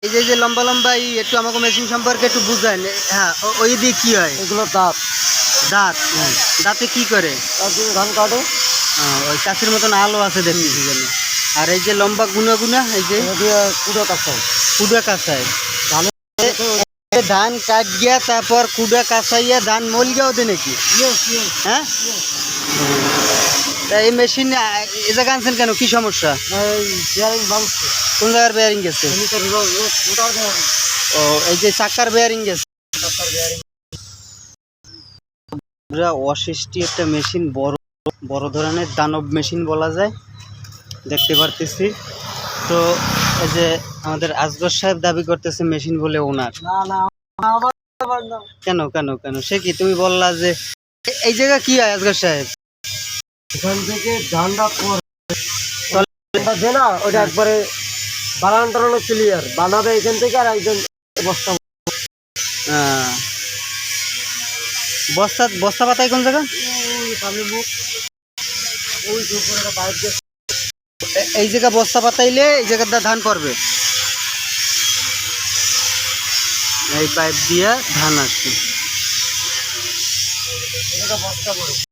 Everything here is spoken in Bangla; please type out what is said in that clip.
এই যে যে লম্বা লম্বা একটু আমাকে মেশিন সম্পর্কে একটু বুঝান। হ্যাঁ, ওই দিয়ে কি হয়? এগুলো দাঁত। দাঁত? দাঁতে কি করে? ধান কাটে। ওই চাষির মতন আলো আছে দেখতেছি যেন। আর এই যে লম্বা গুনা গুনা, এই যে কুড়া কাঁচায়। কুড়া কাঁচায় ধান কাট গিয়া, তারপর কুড়া কাঁচাইয়া ধান মল গিয়াও দে নাকি? হ্যাঁ, তা এই মেশিন এ জায়গা আনছেন কেন? কি সমস্যা? কোন জায়গার বেয়ারিং গেছে? ও, এই যে চাকার বেয়ারিং গেছে। পুরা অসৃষ্টি একটা মেশিন, বড় বড় ধরনের দানব মেশিন বলা যায়, দেখতে পারতেছি। তো এই যে আমাদের আসগর সাহেব দাবি করতেছে মেশিন বলে ওনার। কেন কেন কেন সে কি? তুমি বললা যে এই জায়গা কি হয় আসগর সাহেব? এখান থেকে ধানটা দে না, ওটা একবারে বানান টানানো ক্লিয়ার বানাবে এখান থেকে। আর একজন বস্তা বস্তা বস্তা পাতায় কোন জায়গা? এই জায়গা বস্তা পাতাইলে এই জায়গাটা ধান পড়বে। এই পাইপ দিয়ে ধান আসছে। বস্তা পড়ে।